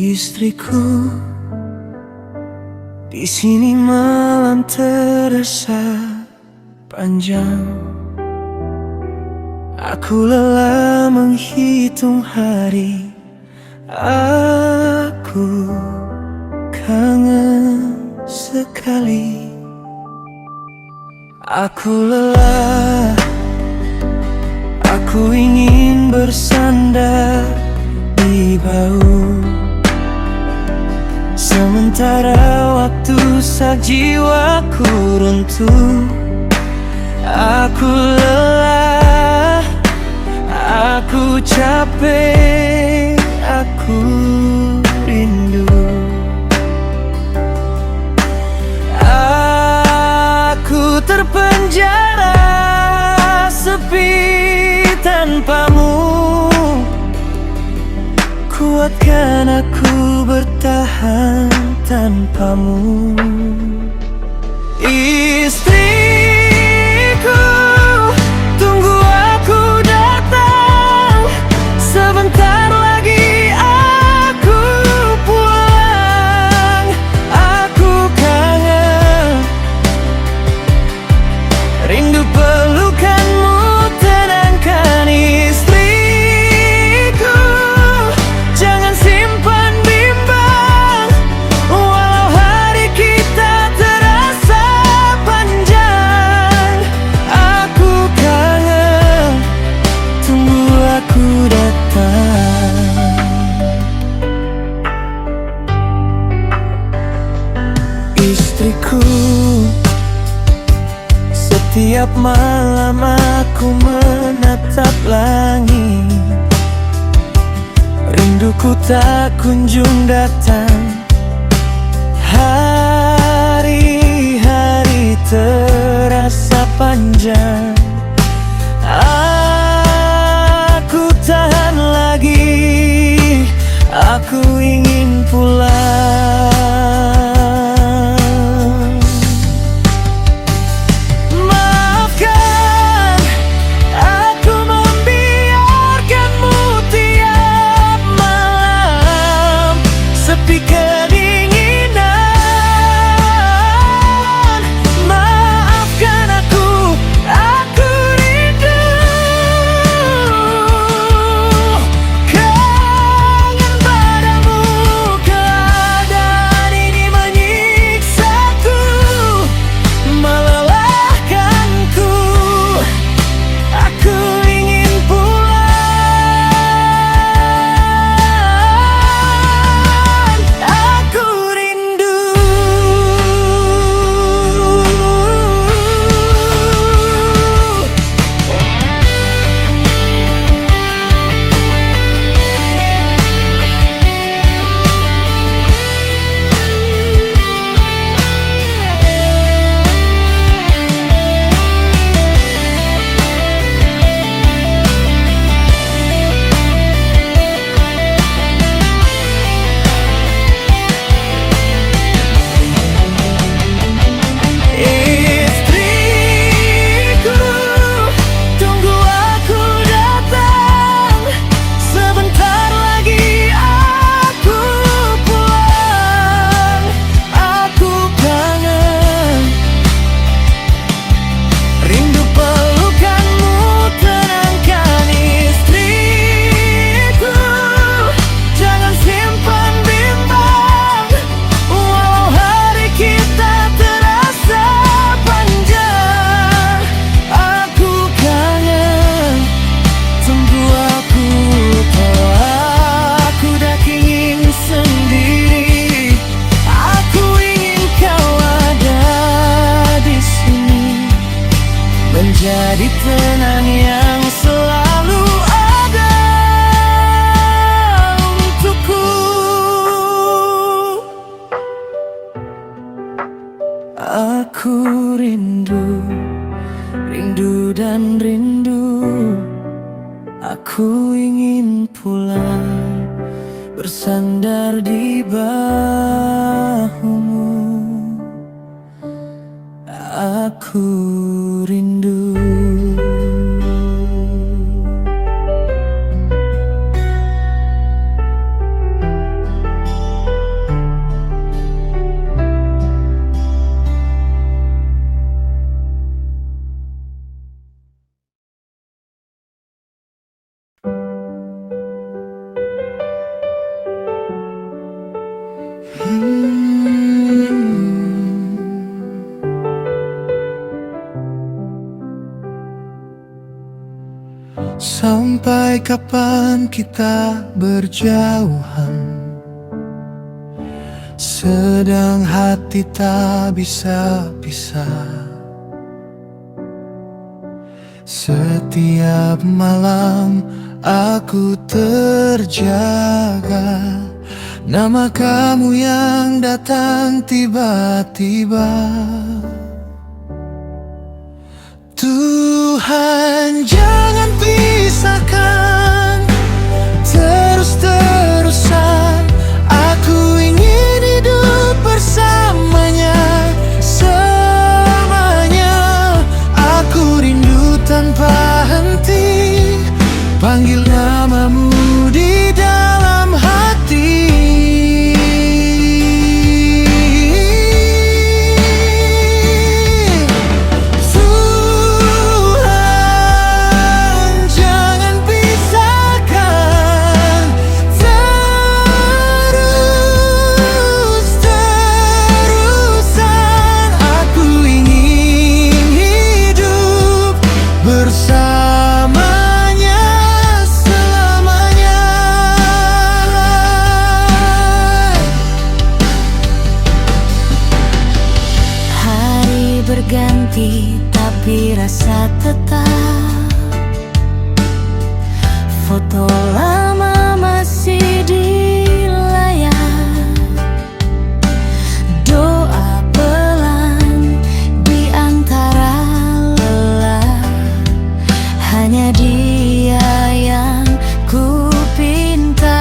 Istriku, di sini malam terasa panjang. Aku lelah menghitung hari. Aku kangen sekali. Aku lelah. Aku ingin bersandar di bahu, sementara waktu sak jiwaku runtuh. Aku lelah, aku capek, aku rindu. Aku terpenjara, sepi tanpamu. Kuatkan aku bertahan tanpamu. Istriku, tunggu aku datang. Sebentar lagi aku pulang. Aku kangen, rindu pelukanmu. Tenangkan istriku, jangan simpan bimbang. Walau hari kita terasa panjang, aku kangen, tunggu aku datang. Istriku, setiap malam aku menatap langit. Rinduku tak kunjung datang. Hari-hari terasa panjang. Aku tahan lagi. Aku ingin pulang. Menjadi tenang yang selalu ada untukku. Aku rindu, rindu dan rindu. Aku ingin pulang, bersandar di bahumu. Aku rindu. Sampai kapan kita berjauhan, sedang hati tak bisa pisah. Setiap malam aku terjaga, nama kamu yang datang tiba-tiba. Tuhan jangan pisahkan terus-terusan. Aku ingin hidup bersamanya selamanya. Aku rindu tanpa henti, panggil namamu di dalam hati. Berganti tapi rasa tetap, foto lama masih di layar, doa pelan di antara lelah. Hanya dia yang ku pinta.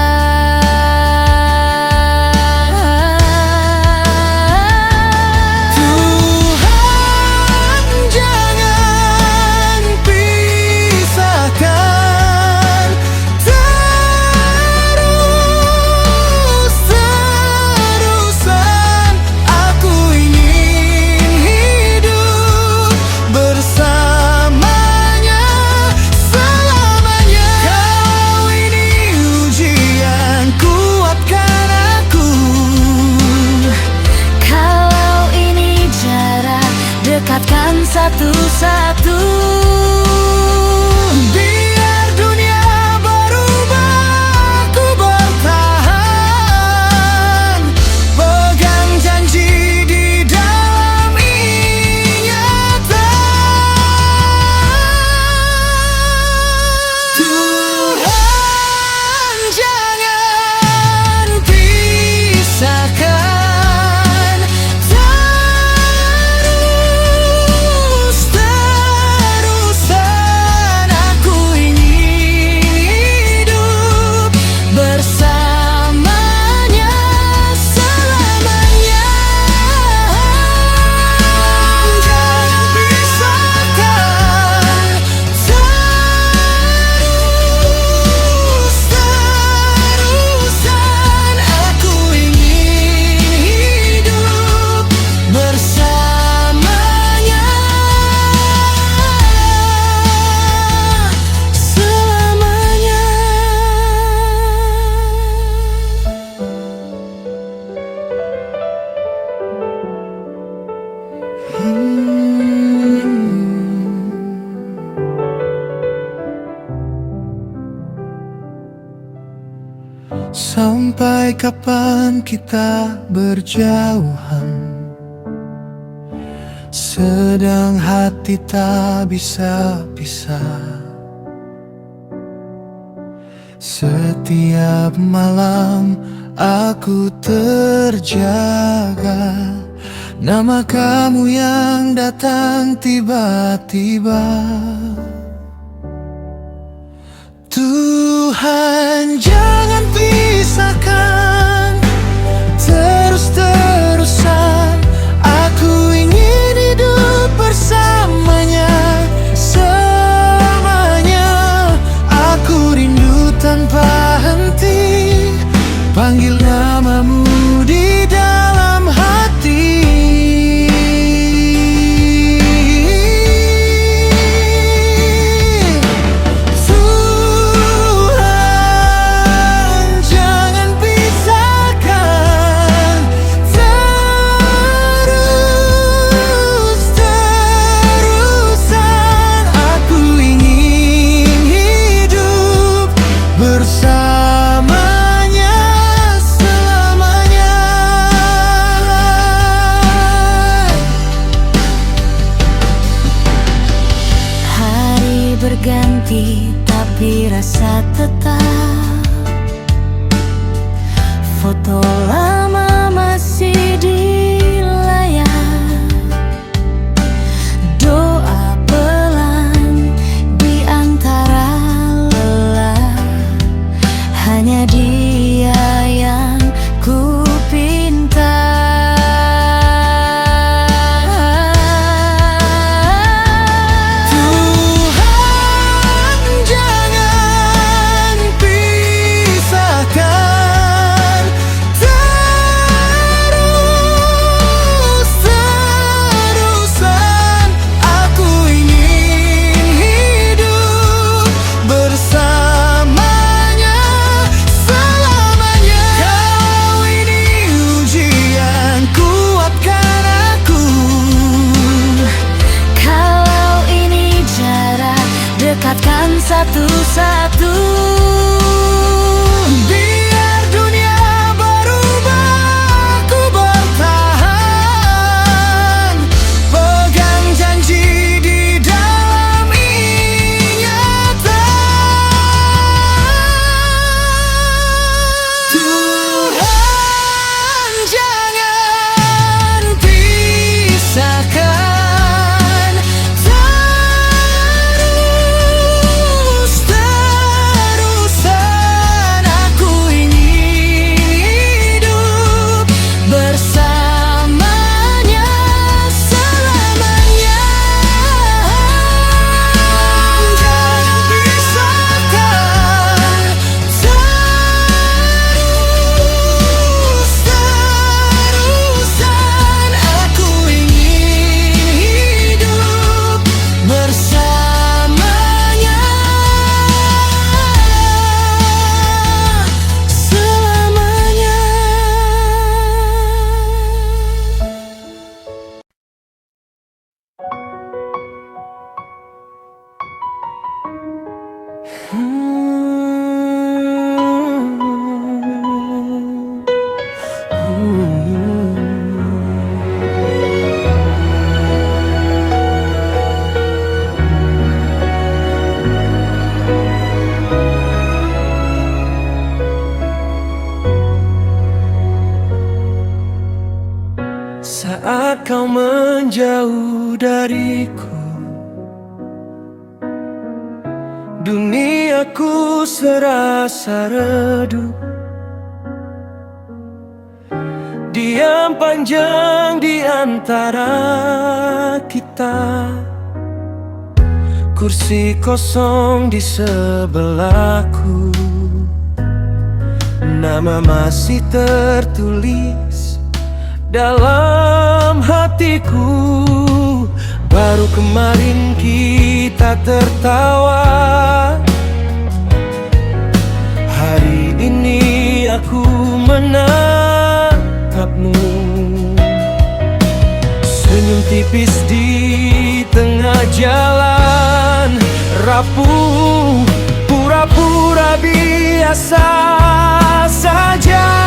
Dekatkan satu-satu, biar dunia berubah, aku bertahan. Pegang janji di dalam ingatan. Tuhan jangan pisahkan. Sampai kapan kita berjauhan, sedang hati tak bisa pisah. Setiap malam aku terjaga, nama kamu yang datang tiba-tiba. Tuhan jangan pisahkan terus-terusan. Aku ingin hidup bersamanya selamanya. Aku rindu tanpa henti, panggil namamu di dalam hati. Tuhan jangan pisahkan pergi, tapi rasa tetap. Foto lama masih di layar, doa pelan di antara lelah. Hanya dia yang ku pinta. Dekatkan satu-satu, biar dunia berubah, ku bertahan. Pegang janji di dalam ingatan. Tuhan jangan pisahkan. Saat kau menjauh dariku, duniaku serasa redup. Diam panjang di antara kita, kursi kosong di sebelahku. Nama masih tertulis dalam hatiku. Baru kemarin kita tertawa, hari ini aku menatapmu. Senyum tipis di tengah jalan, rapuh, pura-pura biasa saja.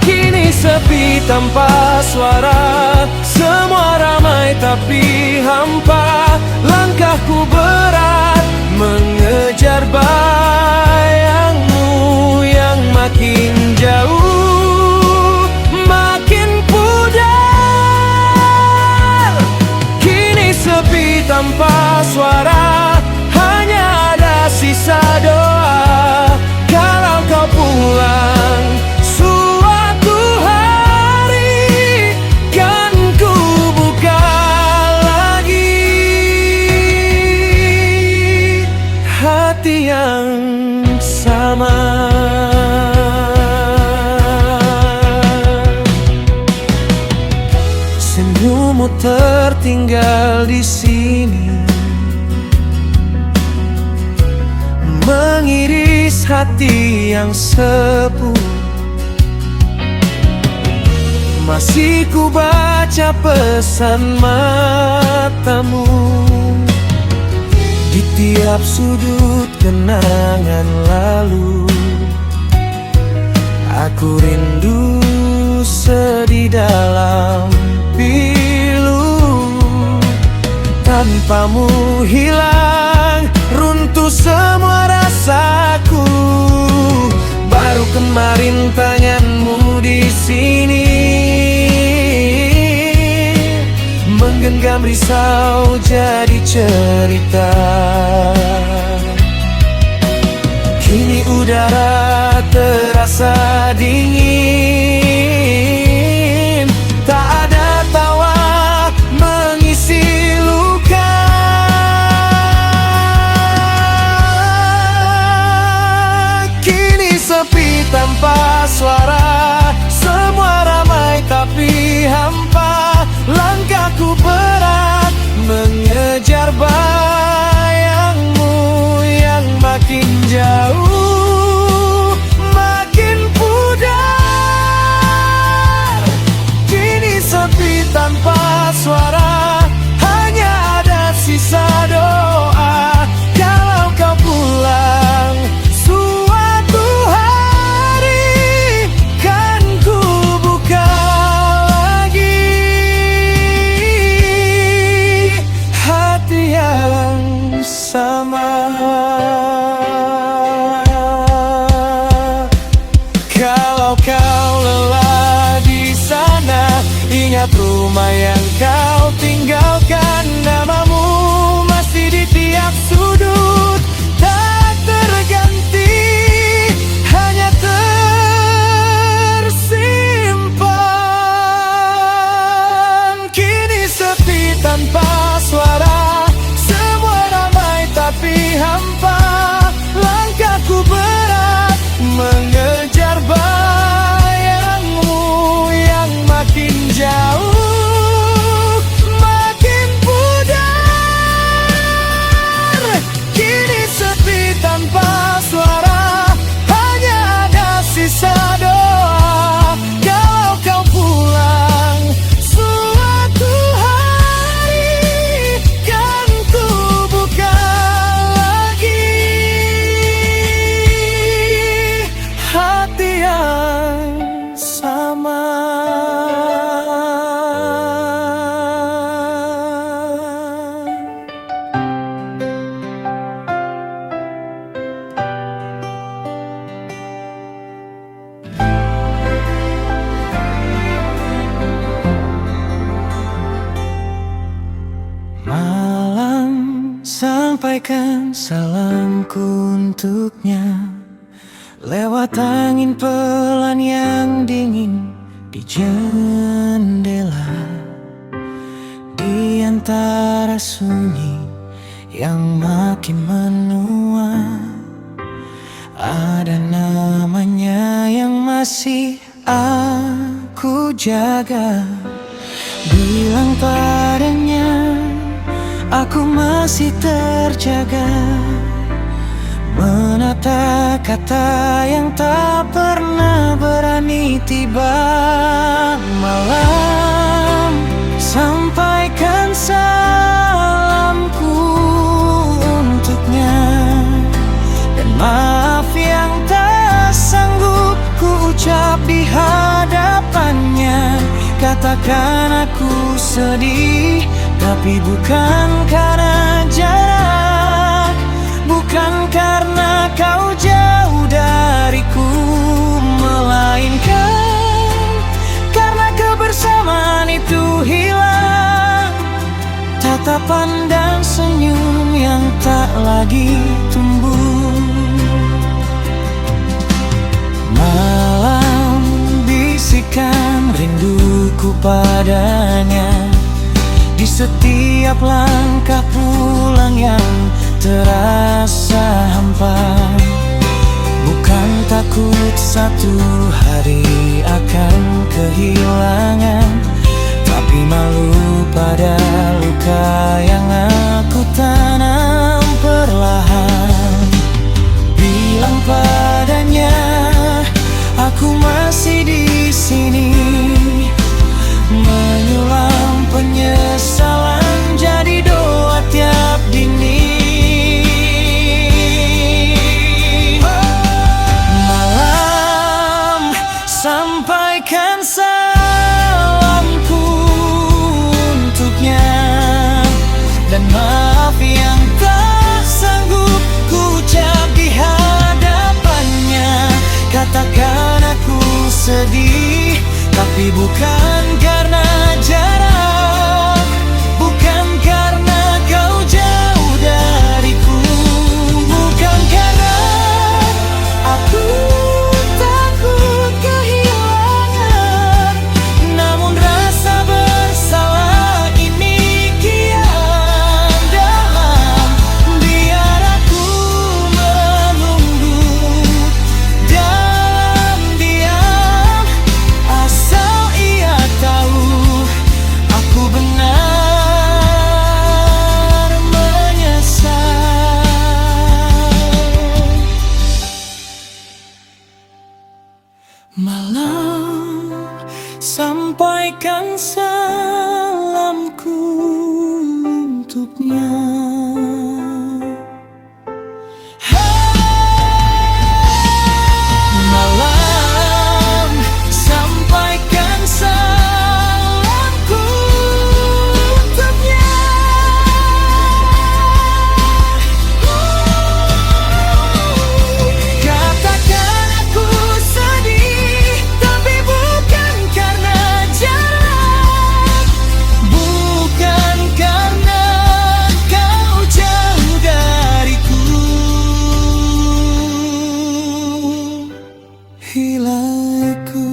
Kini sepi tanpa suara, semua ramai tapi hampa. Langkahku berat mengejar bayangmu yang makin jauh, makin pudar. Kini sepi tanpa suara, hanya ada sisa doa. Kalau kau pulang suatu hari, kan ku buka lagi hati yang sama. Senyummu tertinggal di sini, mengiris hati yang sepuh. Masih ku baca pesan matamu di tiap sudut kenangan lalu. Aku rindu sedih dalam pilu, tanpamu hilang Terima rintanganmu di sini, menggenggam risau jadi cerita. Kini udara terasa dingin, tak ada tawa mengisi luka. Kini sepi tanpa suara, semua ramai tapi hampa. Langkahku berat mengejar bayangmu yang makin jauh, makin pudar. Kini sepi tanpa suara, hanya ada sisa doa. Kalau kau pulang suatu hari, kan ku buka lagi hati yang sama. Kalau kau lelah di sana, ingat rumah yang kau tinggalkan. Namamu masih di tiap sudut, tak terganti, hanya tersimpan. Kini sepi tanpa suara, semua ramai tapi hampa. Langkahku berat mengejar bayangmu yang makin jauh, makin pudar. Kini sepi tanpa suara, hanya ada sisa doa. Kalau kau pulang suatu hari, kan ku buka lagi hati yang sama. Malam, sampaikan salamku untuknya lewat angin pelan yang dingin di jendela. Di antara sunyi yang makin menua, ada namanya yang masih aku jaga. Bilang padanya aku masih terjaga, menata kata yang tak pernah berani tiba. Malam, sampaikan salamku untuknya, dan maaf yang tak sanggup ku ucap di hadapannya. Katakan aku sedih, tapi bukan karena jarak, bukan karena kau jauh dariku, melainkan karena kebersamaan itu hilang. Tatapan dan senyum yang tak lagi tumbuh. Malam, bisikan rinduku padanya di setiap langkah pulang yang terasa hampa. Bukan takut satu hari akan kehilangan, tapi malu pada luka yang aku tanam perlahan. Bilang padanya aku masih di sini, menyulam penyesalan jadi doa tiap dini. Malam, sampaikan salamku untuknya, dan maaf yang tak sanggup ku ucap di hadapannya. Katakan sedih, tapi bukan karena jarak, bukan karena kau jauh dariku, bukan karena aku takut kehilangan, namun rasa bersalah ini kian dalam. Biar aku menunggu dalam diam, asal ia tahu aku benar menyesal. Malam, sampaikan salamku untuknya. Malam, sampaikan salamku untuknya. Katakan aku sedih, tapi bukan karena jarak, bukan karena kau jauh dariku. Hilaiku.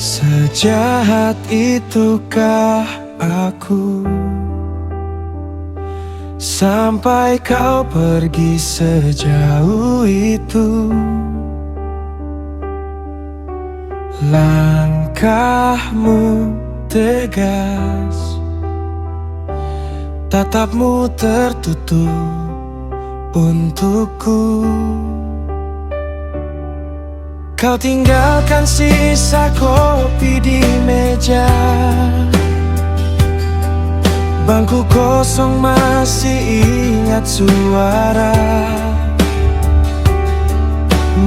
Sejahat itukah aku sampai kau pergi sejauh itu? Langkahmu tegas, tatapmu tertutup untukku. Kau tinggalkan sisa kopi di meja, bangku kosong masih ingat suara.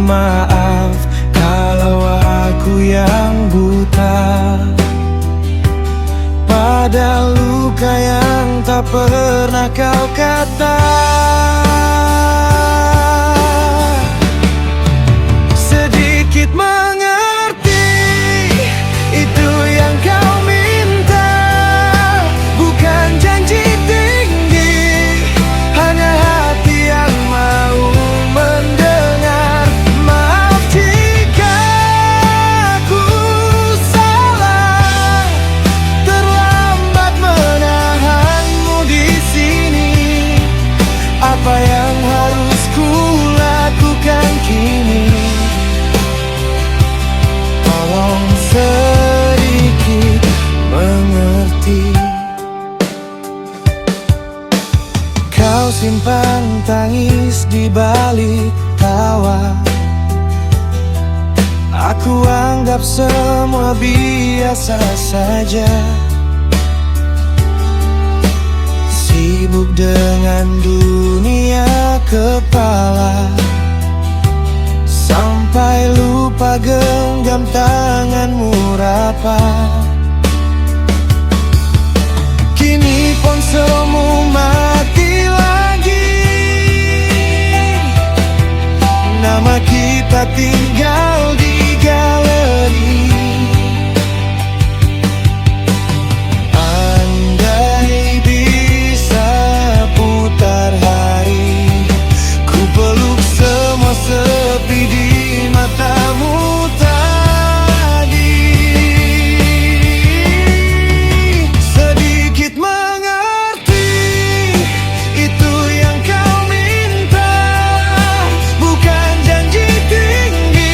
Maaf kalau aku yang buta pada luka yang tak pernah kau kata. Sedikit mengerti, itu yang kau minta, bukan janji tinggi, hanya hati yang mau mendengar. Maaf jika aku salah, terlambat menahanmu di sini. Apa yang harus ku lakukan kini? Tolong sedikit mengerti. Kau simpan tangis di balik tawa, aku anggap semua biasa saja. Sibuk dengan dunia kepala, sampai lupa genggam tanganmu rapat. Kini ponselmu mati lagi, nama kita tinggal di galeri. Andai bisa putar hari, ku peluk semua sepi di matamu tadi. Sedikit mengerti, itu yang kau minta, bukan janji tinggi,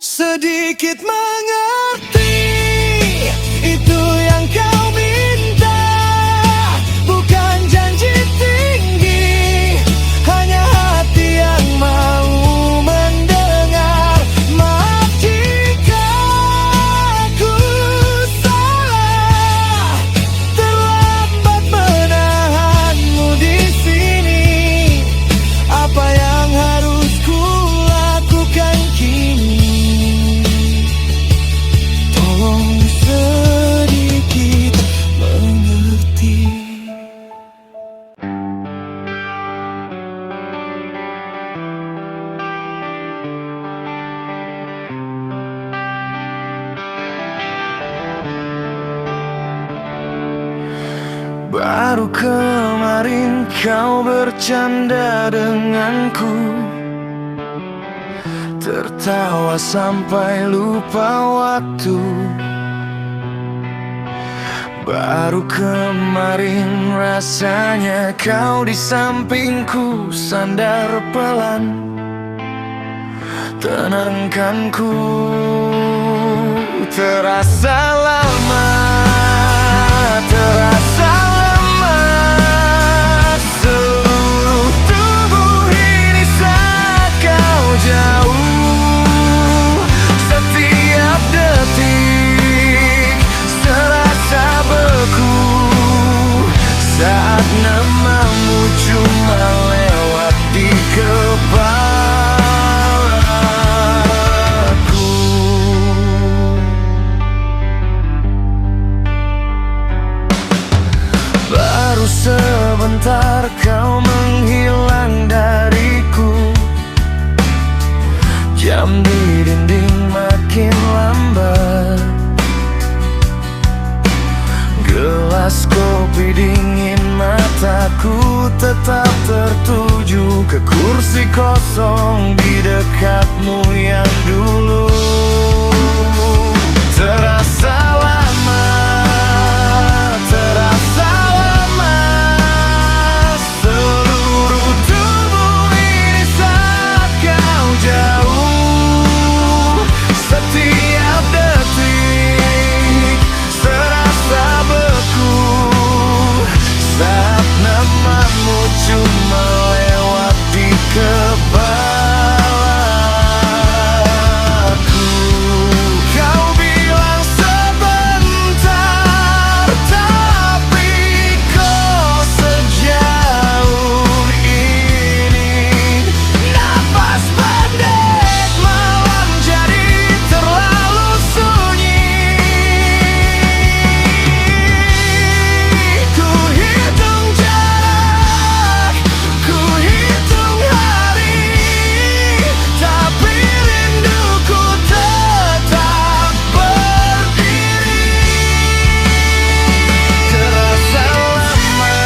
sedikit mengerti. Itu yang kau minta, bukan janji tinggi, hanya hati yang mau mendengar. Maaf jika aku salah, terlambat menahanmu di sini. Apa yang harus ku lakukan kini? Tolong sedikit mengerti. Baru kemarin kau bercanda denganku, tertawa sampai lupa waktu. Baru kemarin rasanya kau di sampingku, sandar pelan, tenangkanku. Terasa lama, terasa lama, seluruh tubuh ini saat kau jauh. Setiap detik serasa beku, saat namamu cuma lewat di kepalaku. Baru sebentar kau menghilang dariku, jam di dinding makin lambat. Gelas kopi dingin, mataku tetap tertuju ke kursi kosong di dekatmu yang dulu. Terasa lama, terasa lama, seluruh tubuh ini saat kau jauh. Setiap detik serasa beku, saat namamu cuma lewat di kepalaku. Kau bilang sebentar, tapi kok sejauh ini? Napas pendek, malam jadi terlalu sunyi. Ku hitung jarak, ku hitung hari, tapi rinduku tetap berdiri. Terasa lama,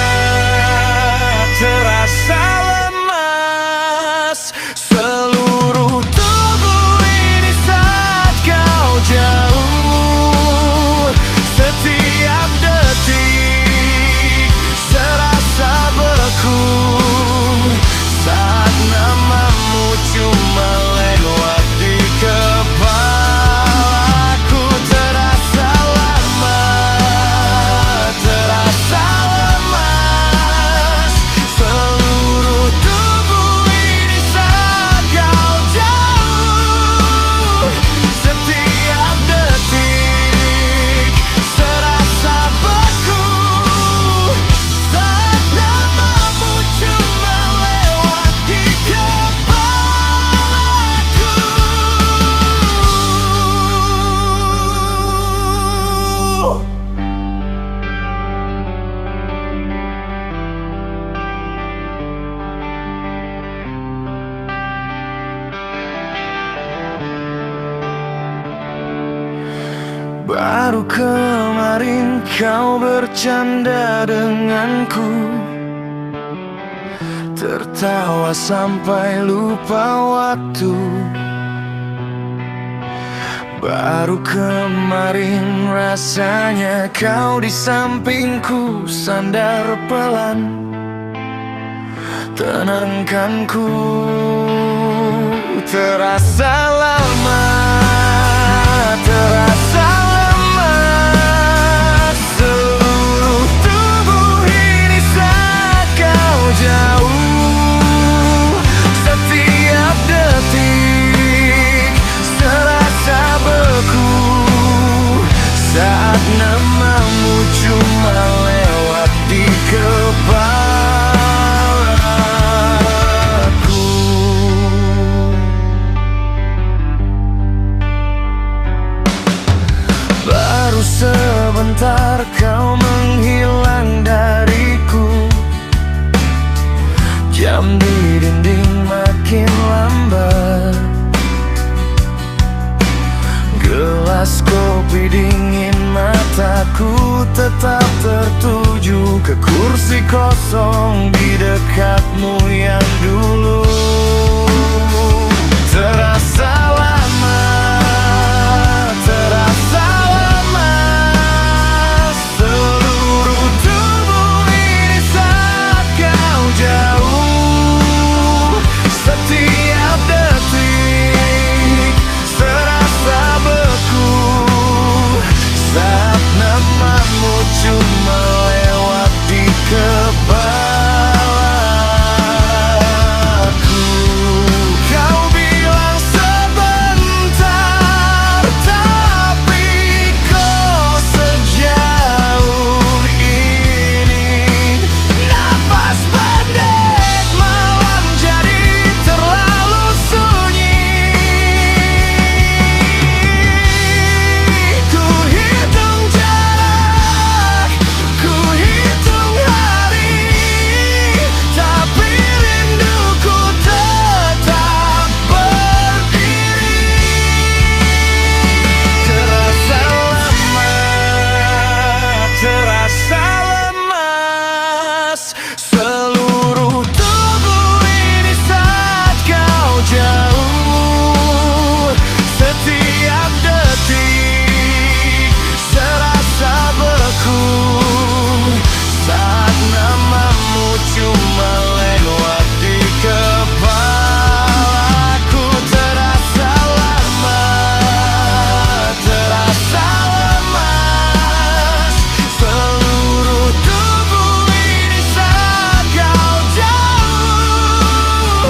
terasa lemas, seluruh tubuh ini saat kau jauh. Setiap detik serasa beku, saat namamu cuma lewat di kepalaku. Terasa lama, terasa lemas, seluruh tubuh ini saat kau jauh. Setiap detik serasa beku, saat namamu cuma lewat di kepalaku. Baru kemarin kau bercanda denganku, tertawa sampai lupa waktu. Baru kemarin rasanya kau di sampingku, sandar pelan, tenangkanku. Terasa lama, sebentar kau menghilang dariku. Jam di dinding makin lambat, gelas kopi dingin, mataku tetap tertuju ke kursi kosong di dekatmu yang dulu. Terasa lama, terasa lama, seluruh tubuh ini saat kau jauh. Setiap detik serasa beku saat namamu cuma lewat di kepalaku. Kau bilang sebentar, tapi kok sejauh ini. Napas pendek, malam jadi terlalu sunyi. Ku hitung jarak, ku hitung hari, tapi rinduku tetap berdiri. Terasa lama, terasa lemas, seluruh tubuh ini saat kau jauh. Setiap detik serasa beku saat namamu cuma lewat di kepalaku. Terasa lama, terasa lemas, seluruh tubuh ini saat kau jauh.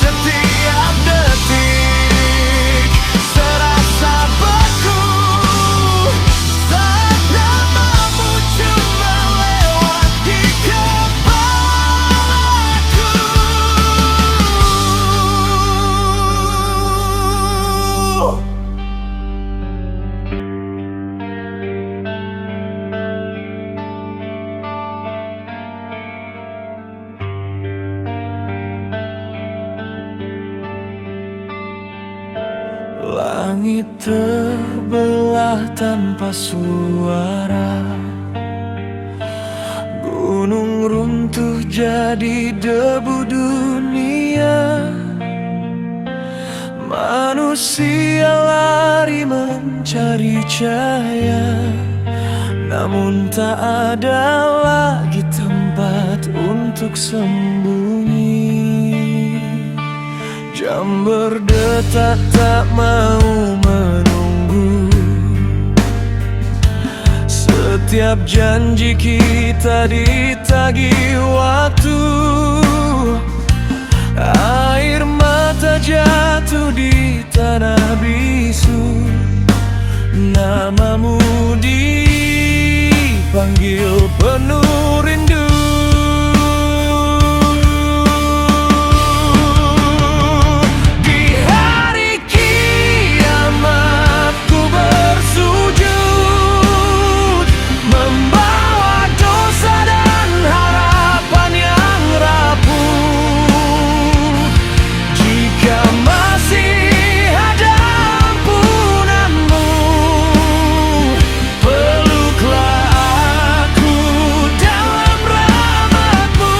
Setiap detik serasa beku saat namamu cuma lewat di kepalaku. Langit terbelah tanpa suara, gunung runtuh jadi debu dunia. Manusia lari mencari cahaya, namun tak ada lagi tempat untuk sembunyi. Jam berdetak tak mau menunggu, setiap janji kita ditagih waktu. Air mata jatuh di tanah bisu, namamu dipanggil penuh rindu. Di hari kiamat ku bersujud, membawa dosa dan harapan yang rapuh. Jika masih ada ampunanmu, peluklah aku dalam rahmatmu.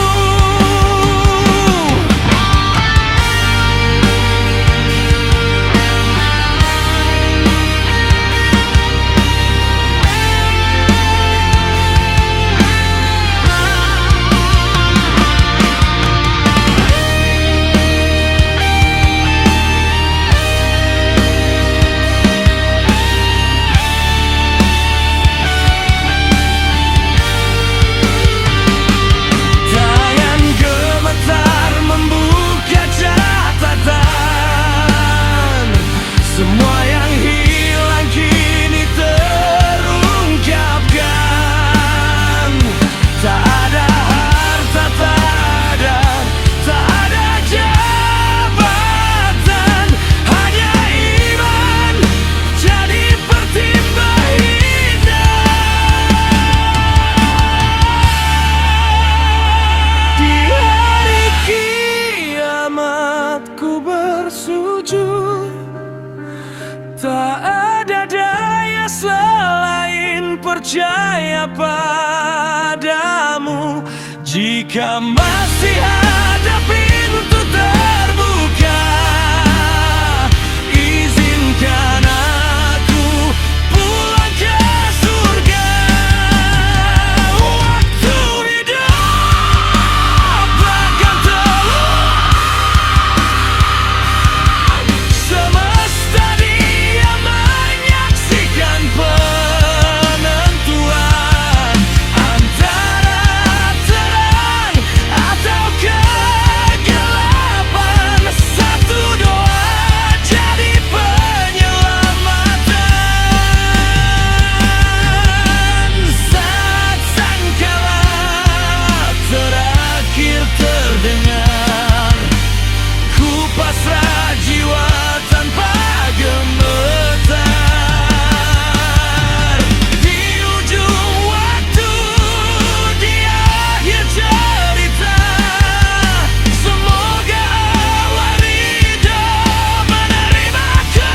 Tangan gemetar membuka catatan, semua yang hilang kini terungkapkan. Tak ada harta, tak ada jabatan, hanya iman jadi pertimbangan hidup. Tak ada daya selain percaya padamu. Jika masih ada pintu terbuka, izinkan aku pulang ke surga. Waktu hidup akan terulang, semesta diam menyaksikan penentuan antara terang atau kegelapan. Satu doa jadi penyelamatan. Saat sangkala terakhir terdengar, ku pasrah jiwa tanpa gemetar. Di ujung waktu, di akhir cerita, semoga Allah ridho menerimaku.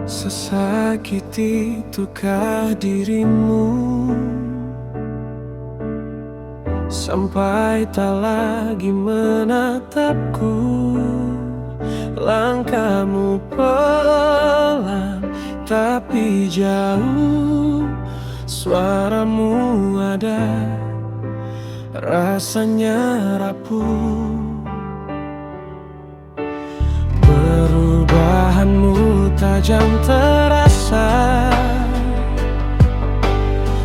Sesakit itukah dirimu sampai tak lagi menatapku? Langkahmu pelan tapi jauh, suaramu ada rasanya rapuh. Perubahanmu tajam terasa,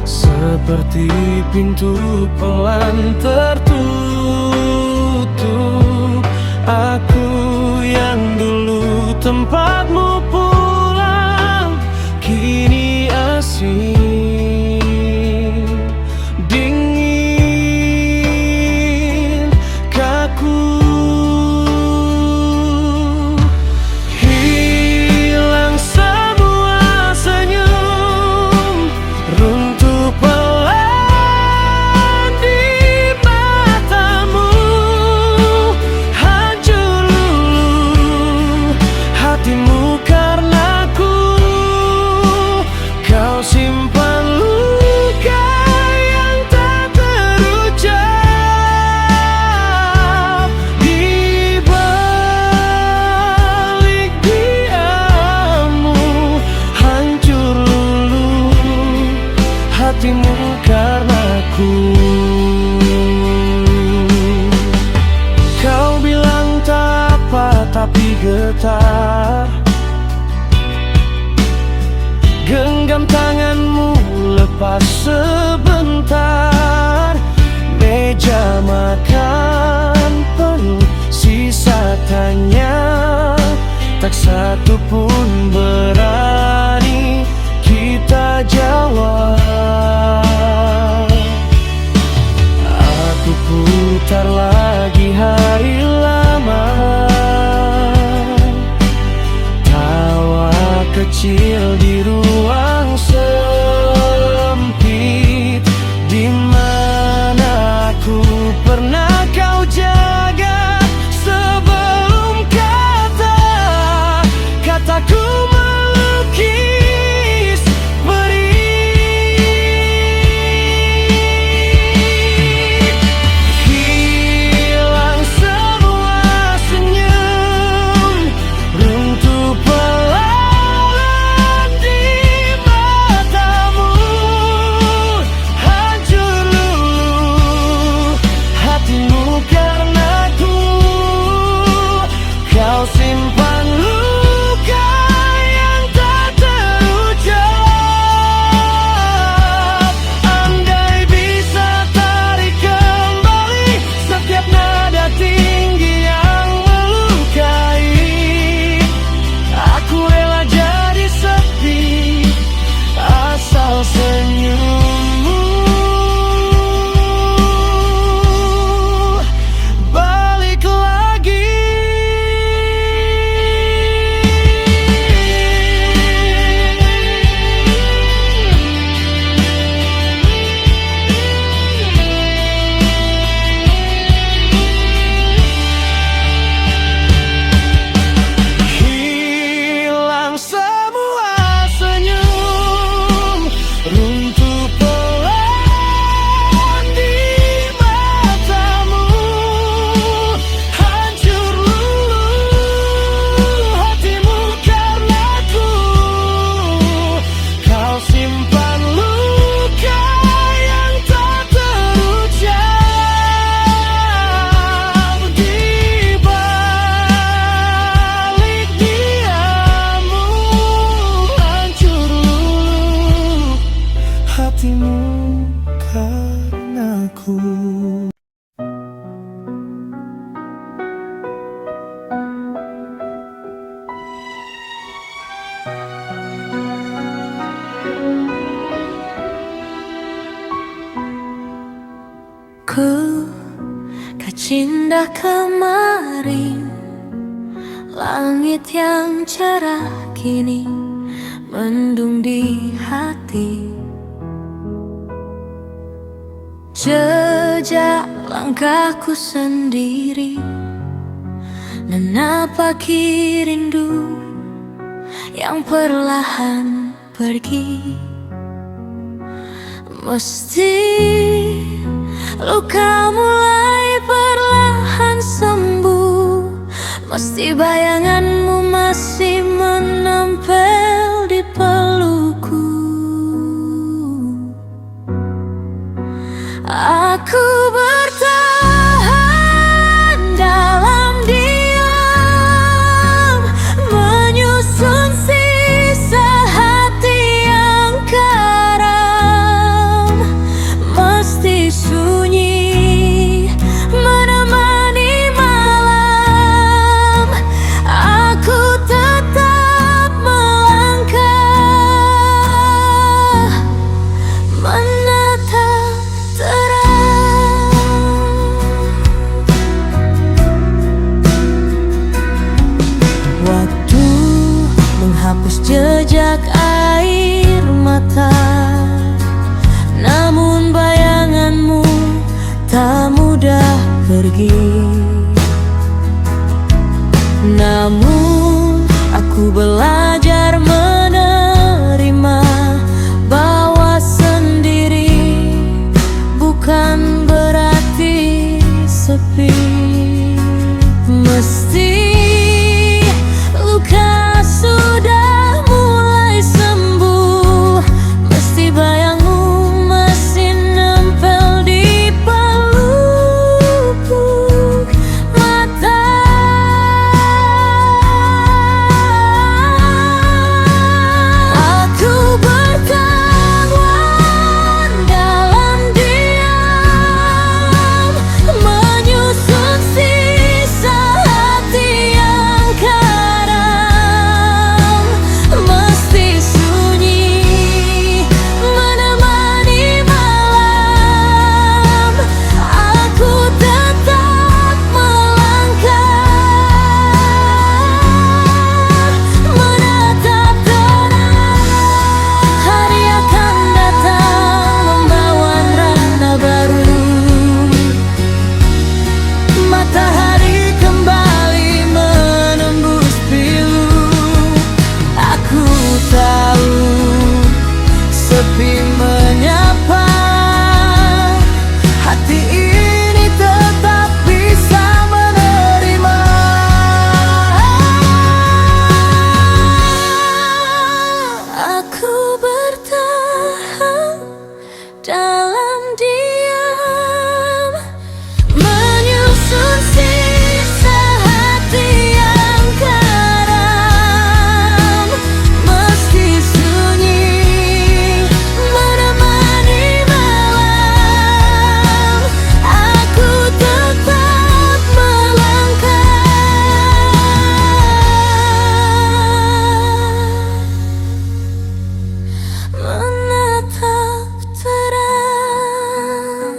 seperti pintu pelan tertutup. Aku yang dulu tempatmu pulang, kini asing, dingin, kaku. Hatimu karenaku. Kau bilang tak apa tapi getar, genggam tanganmu lepas sebentar. Meja makan penuh, sisa tanya, tak satu pun berani kita jawab. Aku putar lagi hari lama, tawa kecil di ruang sempit, di mana aku pernah kau jaga sebelum kataku melukis. karenaku. Ku kecinta kemarin, langit yang cerah kini mendung di hati. Jejak langkahku sendiri menapaki rindu yang perlahan pergi. Mesti luka mulai perlahan sembuh, mesti bayanganmu masih menempel di pelukku. Aku bertahan dalam diam, menyusun sisa hati yang karam. Mesti sunyi menemani malam, aku tetap melangkah menatap terang. Waktu menghapus jejak air mata, namun bayanganmu tak mudah pergi. Namun aku belajar menerima bahwa sendiri bukan berarti sepi. Mesti luka sudah mulai sembuh, mesti bayangmu masih nempel di pelupuk mata. Aku bertahan dalam diam, menyusun sisa hati yang karam. Mesti sunyi menemani malam, aku tetap melangkah menatap terang. Hari akan datang membawa warna baru, matahari kembali menembus pilu. Aku tahu sepi menyapa, hati ini tetap bisa menerima. Aku bertahan dalam diam, menyusun sisa hati yang karam. Mesti sunyi menemani malam, aku tetap melangkah menatap terang.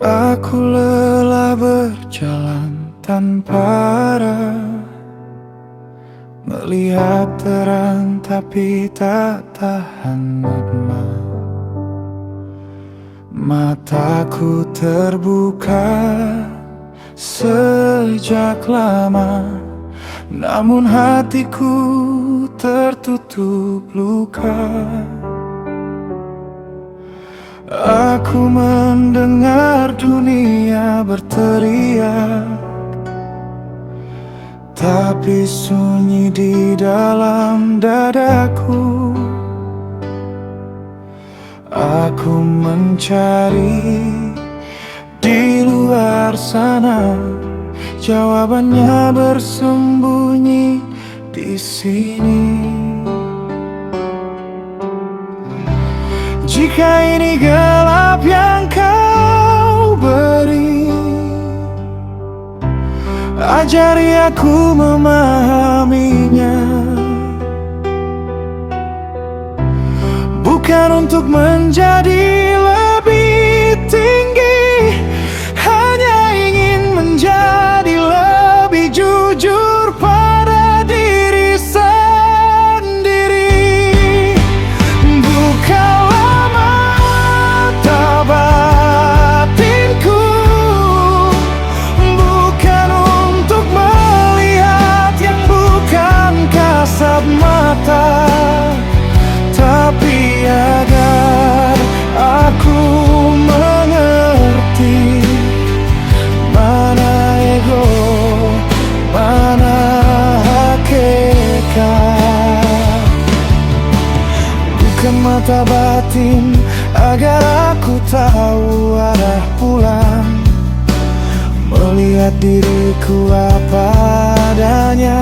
Aku lelah berjalan tanpa arah, melihat terang tapi tak tahan magma. Mataku terbuka sejak lama, namun hatiku tertutup luka. Aku mendengar dunia berteriak, tapi sunyi di dalam dadaku. Aku mencari di luar sana, jawabannya bersembunyi di sini. Jika ini gelap yang kau beri, ajari aku memahaminya. Bukan untuk menjadi lebih tinggi, hanya ingin menjadi lebih jujur pada diri sendiri. Bukalah mata batinku, bukan untuk melihat yang bukan kasat mata, tapi agar aku mengerti mana ego, mana hakikat. Bukan mata batin agar aku tahu arah pulang, melihat diriku apa adanya.